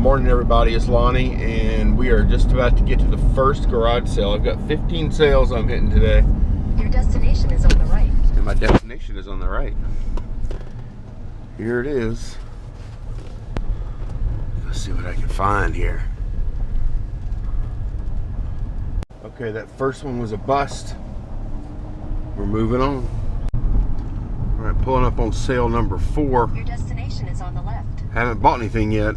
Morning everybody, it's Lonnie, and we are just about to get to the first garage sale. I've got 15 sales I'm hitting today. Your destination is on the right. And my destination is on the right. Here it is. Let's see what I can find here. Okay, that first one was a bust. We're moving on. All right, pulling up on sale number 4. Your destination is on the left. Haven't bought anything yet.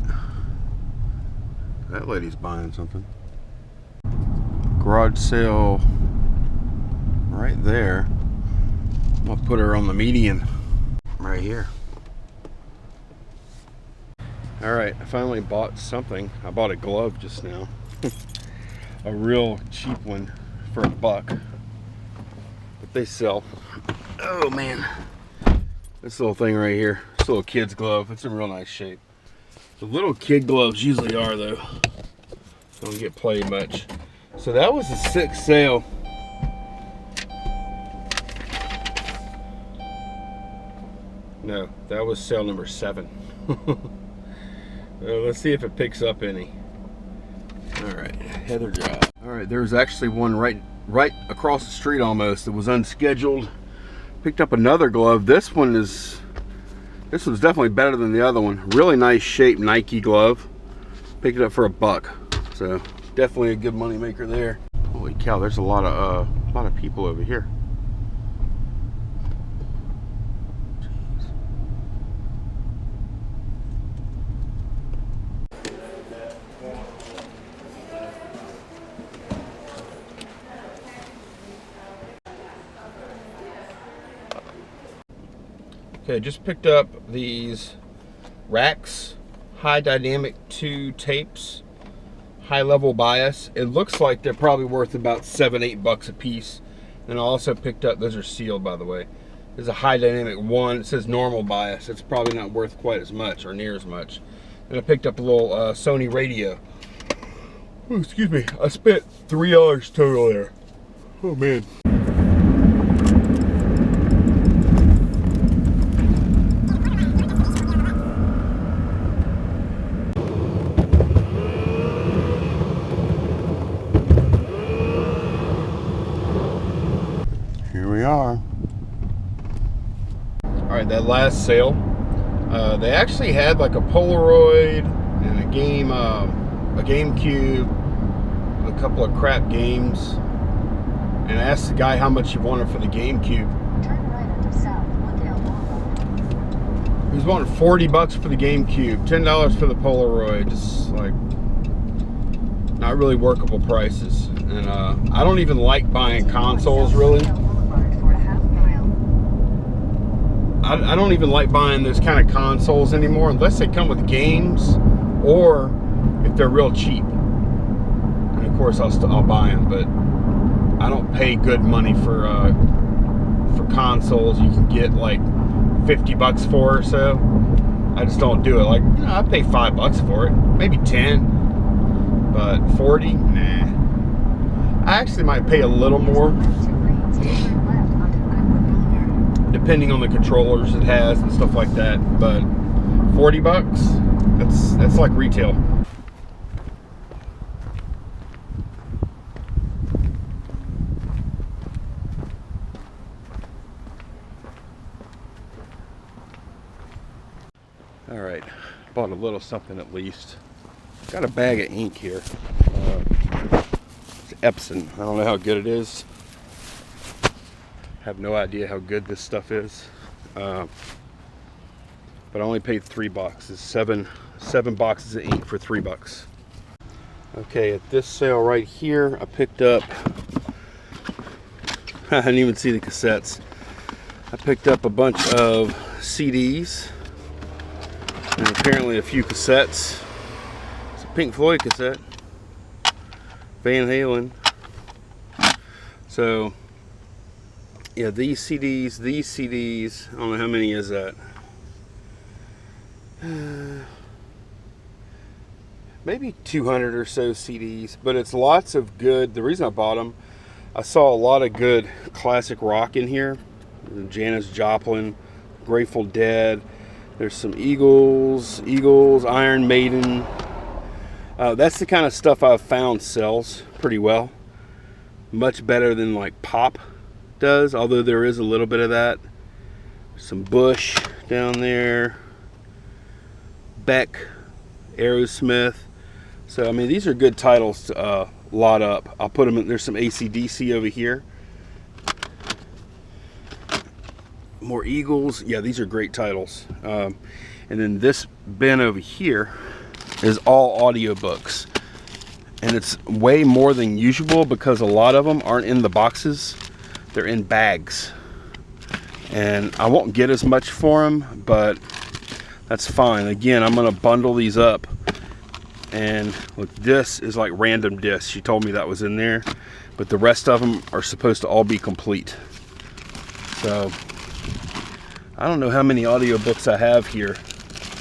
That lady's buying something. Garage sale right there. I'll put her on the median right here. All right, I finally bought something. I bought a glove just now. A real cheap one for $1. But they sell. Oh man. This little thing right here. This little kid's glove. It's in real nice shape. The little kid gloves usually are though. Don't get played much. So that was the 6th sale. No, that was sale number 7. Let's see if it picks up any. All right, Heather job. All right, there's actually one right across the street almost that was unscheduled. Picked up another glove. This one's definitely better than the other one. Really nice shape Nike glove. Picked it up for $1. So definitely a good money maker there. Holy cow, there's a lot of people over here. Okay, just picked up these Racks High Dynamic 2 tapes, high level bias. It looks like they're probably worth about $7-8 a piece. And I also picked up, those are sealed by the way. There's a High Dynamic 1, it says normal bias. It's probably not worth quite as much or near as much. And I picked up a little Sony radio. Oh, excuse me, I spent $3 total there. Oh man. Here we are. All right, that last sale, they actually had like a Polaroid and a GameCube, a couple of crap games, and I asked the guy how much he wanted for the GameCube. Turn right onto South Woodale. He was wanting $40 for the GameCube, $10 for the Polaroid, just like not really workable prices. And I don't even like buying consoles really. I don't even like buying those kind of consoles anymore unless they come with games or if they're real cheap. And of course I'll buy them, but I don't pay good money for consoles you can get like $50 for or so. I just don't do it. Like, you know, I pay $5 for it, maybe 10, but 40, nah. I actually might pay a little more, depending on the controllers it has and stuff like that, but $40, that's like retail. All right, bought a little something at least. Got a bag of ink here. It's Epson. I don't know how good it is. Have no idea how good this stuff is, but I only paid $3. It's seven boxes of ink for $3. Okay, at this sale right here, I picked up. I didn't even see the cassettes. I picked up a bunch of CDs and apparently a few cassettes. It's a Pink Floyd cassette, Van Halen. So. Yeah, these CDs, I don't know how many is that. Maybe 200 or so CDs, but it's lots of good. The reason I bought them, I saw a lot of good classic rock in here. Janis Joplin, Grateful Dead. There's some Eagles, Iron Maiden, That's the kind of stuff I've found sells pretty well. Much better than like pop does, although there is a little bit of that. Some Bush down there. Beck, Aerosmith. So I mean, these are good titles to lot up. I'll put them in. There's some AC/DC over here. More Eagles. Yeah, these are great titles. And then this bin over here is all audiobooks, and it's way more than usual because a lot of them aren't in the boxes. They're in bags, and I won't get as much for them, but that's fine. Again, I'm gonna bundle these up. And look, this is like random discs. She told me that was in there, but the rest of them are supposed to all be complete. So I don't know how many audiobooks I have here.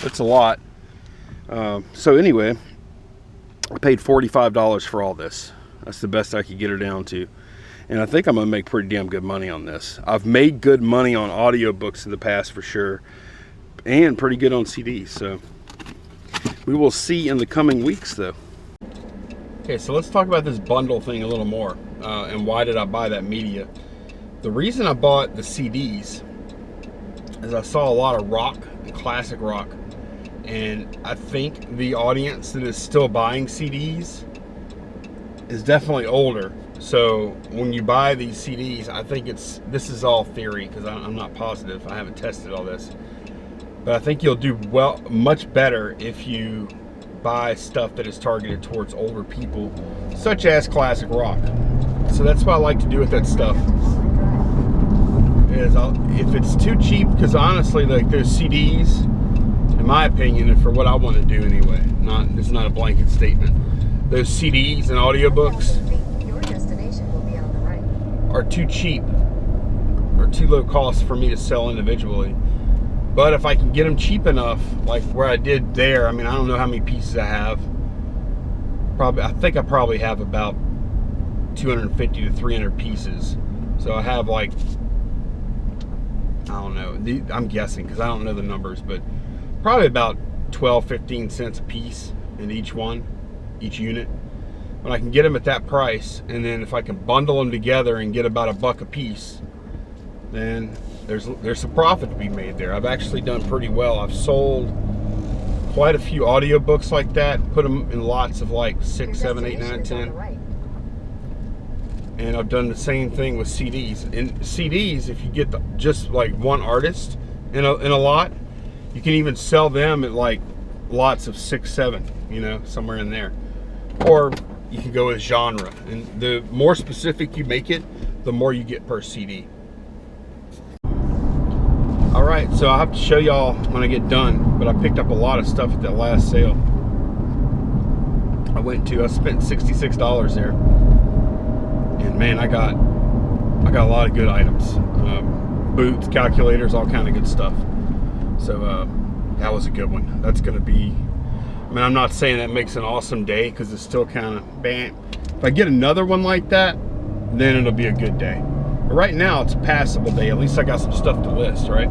It's a lot. So anyway, I paid $45 for all this. That's the best I could get her down to. And I think I'm gonna make pretty damn good money on this. I've made good money on audiobooks in the past for sure, and pretty good on CDs. So we will see in the coming weeks though. Okay, so let's talk about this bundle thing a little more, and why did I buy that media. The reason I bought the CDs is I saw a lot of rock and classic rock, and I think the audience that is still buying CDs is definitely older. So when you buy these CDs, I think this is all theory because I'm not positive. I haven't tested all this. But I think you'll do well, much better if you buy stuff that is targeted towards older people, such as classic rock. So that's what I like to do with that stuff. Is if it's too cheap, because honestly, like those CDs, in my opinion, and for what I want to do anyway, it's not a blanket statement. Those CDs and audiobooks Your destination will be on the right. are too cheap or too low cost for me to sell individually. But if I can get them cheap enough, like where I did there, I mean, I don't know how many pieces I have. I think I probably have about 250 to 300 pieces. So I have like, I don't know, I'm guessing because I don't know the numbers, but probably about 12-15 cents a piece in each unit. When I can get them at that price, and then if I can bundle them together and get about $1 a piece, then there's some profit to be made there. I've actually done pretty well. I've sold quite a few audiobooks like that, put them in lots of like 6, 7, 8, 9, 10. And I've done the same thing with CDs. And CDs, if you get just like one artist in a lot, you can even sell them at like lots of 6, 7, you know, somewhere in there. Or you can go with genre. And the more specific you make it, the more you get per CD. All right, so I'll have to show y'all when I get done, but I picked up a lot of stuff at that last sale. I spent $66 there. And man, I got a lot of good items. Boots, calculators, all kind of good stuff. So that was a good one. That's gonna be, I mean, I'm not saying that makes an awesome day because it's still kind of bam. If I get another one like that, then it'll be a good day. But right now it's a passable day. At least I got some stuff to list, right?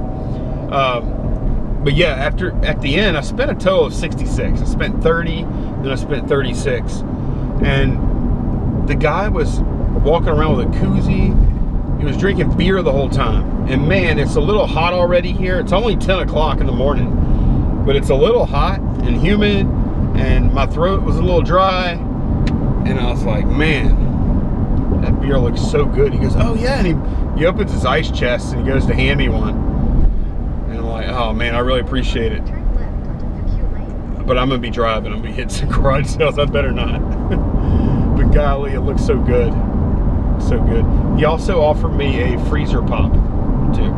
But yeah, at the end, I spent a total of 66. I spent 30, then I spent 36. And the guy was walking around with a koozie. He was drinking beer the whole time. And man, it's a little hot already here. It's only 10 o'clock in the morning, but it's a little hot and humid, and my throat was a little dry. And I was like, man, that beer looks so good. He goes, oh yeah, and he opens his ice chest and he goes to hand me one. And I'm like, oh man, I really appreciate it. But I'm gonna be driving, I'm gonna be hitting some garage sales, I better not. But golly, it looks so good. So good. He also offered me a freezer pop too,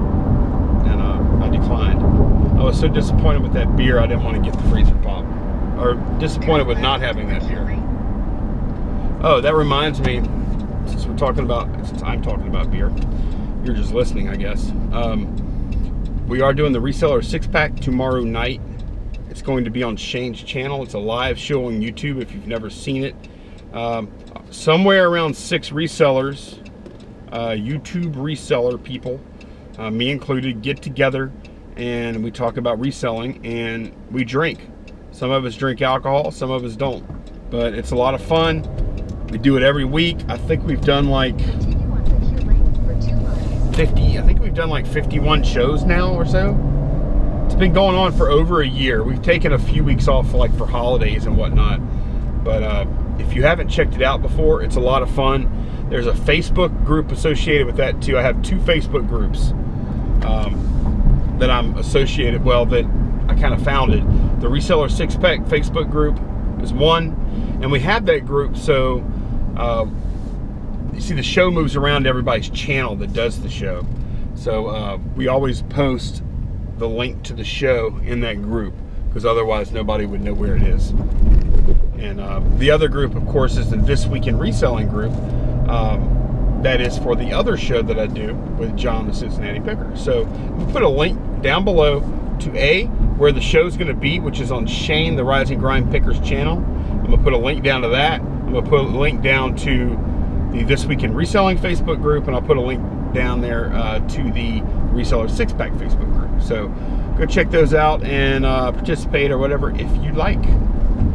and I declined. I was so disappointed with that beer, I didn't want to get the freezer pop. Or disappointed with not having that beer. Oh, that reminds me, since I'm talking about beer, you're just listening, I guess. We are doing the reseller 6-pack tomorrow night. It's going to be on Shane's channel. It's a live show on YouTube if you've never seen it. Somewhere around 6 resellers, YouTube reseller people, me included, get together and we talk about reselling and we drink. Some of us drink alcohol, some of us don't. but it's a lot of fun. We do it every week. I think we've done like Continue on Lakeview Lane for 2 miles. 50, I think we've done like 51 shows now or so. It's been going on for over a year. We've taken a few weeks off for holidays and whatnot. But if you haven't checked it out before, it's a lot of fun. There's a Facebook group associated with that too. I have 2 Facebook groups that I'm associated, well, that I kind of founded. The Reseller Six Pack Facebook group is one, and we have that group so you see the show moves around everybody's channel that does the show. So we always post the link to the show in that group, because otherwise nobody would know where it is. And the other group, of course, is the This Week in Reselling group. That is for the other show that I do with John the Cincinnati Picker. So we'll put a link down below to where the show's going to be, which is on Shane the Rise and Grind Pickers channel. I'm going to put a link down to that. I'm going to put a link down to the This Week in Reselling Facebook group, and I'll put a link down there to the Reseller Six Pack Facebook group. So go check those out and participate or whatever if you like.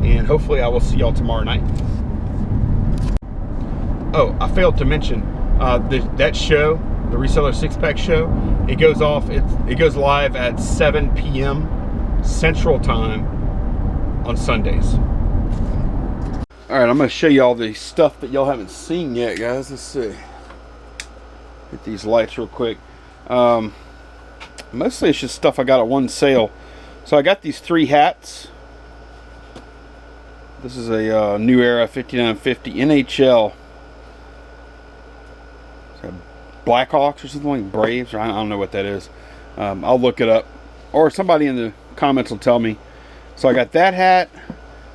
And hopefully I will see y'all tomorrow night. Oh, I failed to mention that show, the Reseller Six Pack show. It goes live at 7 p.m. Central Time on Sundays. All right, I'm going to show you all the stuff that y'all haven't seen yet, guys. Let's see. Hit these lights real quick. Mostly it's just stuff I got at one sale. So I got these 3 hats. This is a New Era 5950 NHL. Blackhawks or something, like Braves, or I don't know what that is. I'll look it up, or somebody in the comments will tell me. So I got that hat.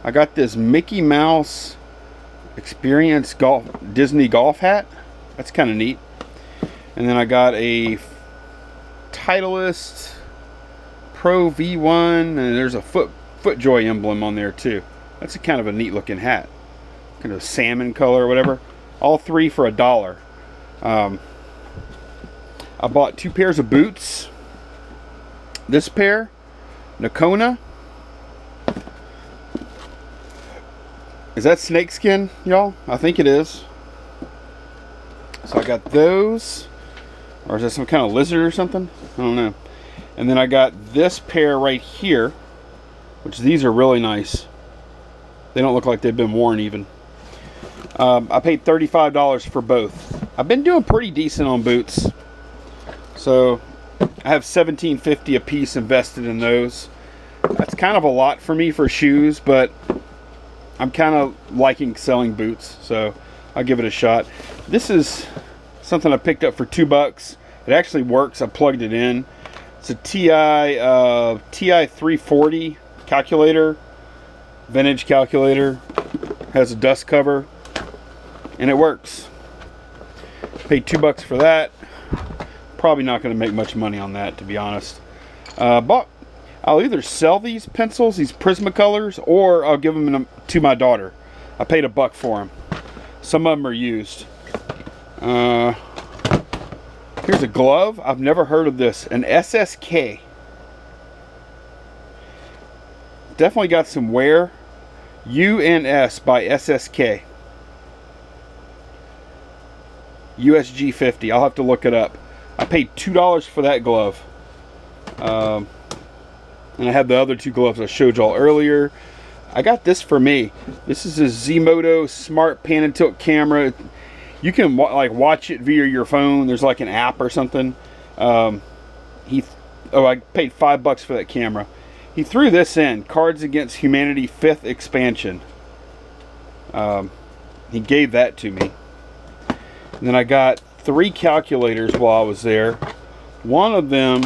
I got this Mickey Mouse Experience Disney golf hat. That's kind of neat. And then I got a Titleist Pro V1, and there's a FootJoy emblem on there too. That's a kind of a neat looking hat, kind of salmon color or whatever. All 3 for $1. I bought 2 pairs of boots. This pair, Nakona. Is that snakeskin, y'all? I think it is. So I got those. Or is that some kind of lizard or something? I don't know. And then I got this pair right here, which these are really nice. They don't look like they've been worn even. I paid $35 for both. I've been doing pretty decent on boots. So I have $17.50 a piece invested in those. That's kind of a lot for me for shoes, but I'm kind of liking selling boots, so I'll give it a shot. This is something I picked up for $2. It actually works. I plugged it in. It's a TI 340 calculator, vintage calculator. Has a dust cover, and it works. Paid $2 for that. Probably not going to make much money on that, to be honest. But I'll either sell these pencils, these Prismacolors, or I'll give them to my daughter. I paid $1 for them. Some of them are used. Here's a glove. I've never heard of this. An SSK. Definitely got some wear. UNS by SSK. USG 50. I'll have to look it up. I paid $2 for that glove. And I have the other 2 gloves I showed y'all earlier. I got this for me. This is a Zmoto Smart Pan and Tilt camera. You can like watch it via your phone. There's like an app or something. I paid $5 for that camera. He threw this in, Cards Against Humanity 5th expansion. He gave that to me. And then I got 3 calculators while I was there. One of them,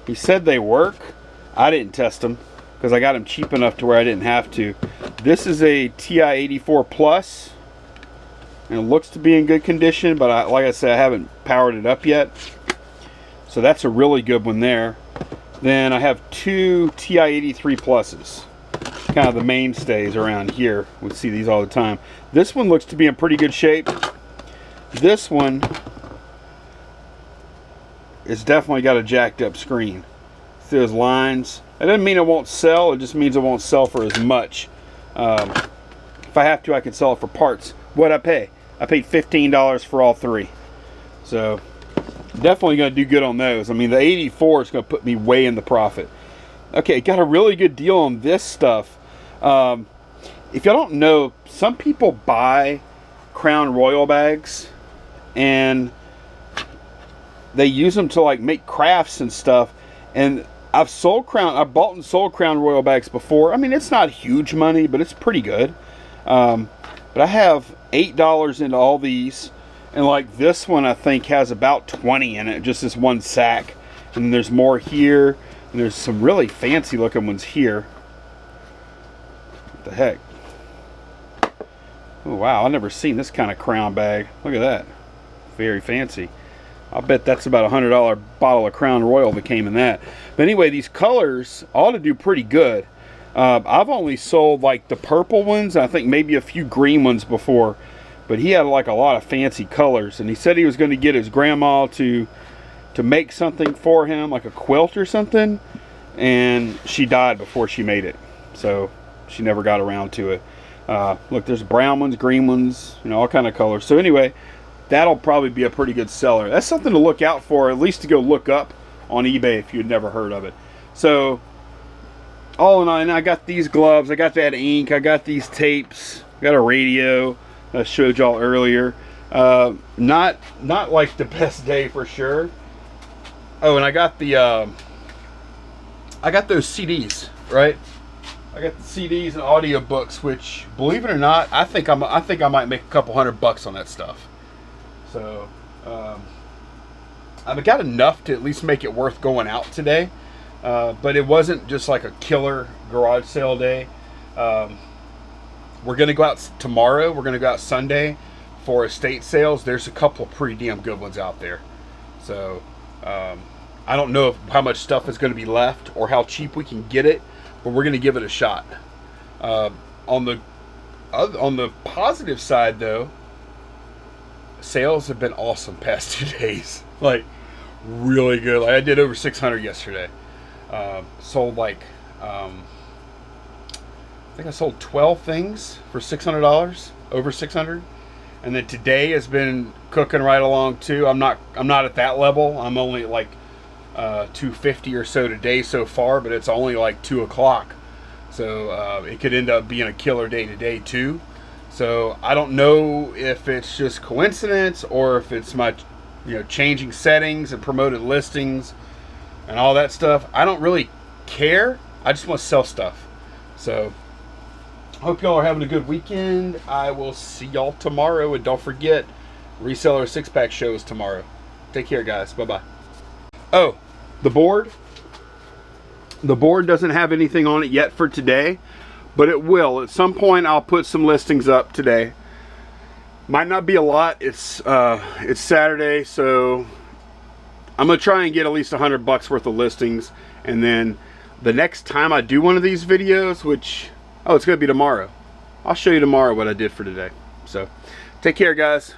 he said they work. I didn't test them because I got them cheap enough to where I didn't have to. This is a TI-84 Plus, and it looks to be in good condition, but like I said, I haven't powered it up yet. So that's a really good one there. Then I have 2 TI-83 Pluses, kind of the mainstays around here. We see these all the time. This one looks to be in pretty good shape. This one is definitely got a jacked up screen. See those lines? That doesn't mean it won't sell, it just means it won't sell for as much. if I have to, I can sell it for parts. What'd I pay? I paid $15 for all 3. So definitely going to do good on those. I mean, the 84 is going to put me way in the profit. Okay, got a really good deal on this stuff. If y'all don't know, some people buy Crown Royal bags and they use them to like make crafts and stuff. And I've bought and sold Crown Royal bags before. I mean, it's not huge money, but it's pretty good. But I have $8 into all these, and like this one I think has about 20 in it, just this one sack. And there's more here, and there's some really fancy looking ones here. What the heck? Oh wow, I've never seen this kind of Crown bag. Look at that. Very fancy. I'll bet that's about a $100 bottle of Crown Royal that came in that. But anyway, these colors ought to do pretty good. I've only sold like the purple ones, I think maybe a few green ones before, but he had like a lot of fancy colors, and he said he was going to get his grandma to make something for him, like a quilt or something, and she died before she made it, so she never got around to it. Look, there's brown ones, green ones, you know, all kind of colors. So anyway, that'll probably be a pretty good seller. That's something to look out for, at least to go look up on eBay if you'd never heard of it. So all in all, and I got these gloves, I got that ink, I got these tapes, I got a radio I showed y'all earlier. Not like the best day for sure. Oh, and I got the I got those CDs, right? I got the CDs and audiobooks, which, believe it or not, I think I might make a couple $100 on that stuff. So I've got enough to at least make it worth going out today. But it wasn't just like a killer garage sale day. We're gonna go out tomorrow. We're gonna go out Sunday for estate sales. There's a couple pretty damn good ones out there. So I don't know how much stuff is going to be left or how cheap we can get it, but we're going to give it a shot. On the positive side, though, sales have been awesome past 2 days. Like, really good. Like, I did over 600 yesterday. Sold like I think I sold 12 things for $600, over 600. And then today has been cooking right along too. I'm not at that level. I'm only at like 250 or so today so far, but it's only like 2 o'clock. So it could end up being a killer day today too. So I don't know if it's just coincidence or if it's my, changing settings and promoted listings and all that stuff. I don't really care. I just want to sell stuff. So hope y'all are having a good weekend. I will see y'all tomorrow, and don't forget, Reseller 6-Pack show is tomorrow. Take care, guys. Bye-bye. Oh, the board. The board doesn't have anything on it yet for today, but it will. At some point, I'll put some listings up today. Might not be a lot. It's Saturday, so I'm gonna try and get at least $100 worth of listings, and then the next time I do one of these videos, which, oh, it's gonna be tomorrow, I'll show you tomorrow what I did for today. So take care, guys.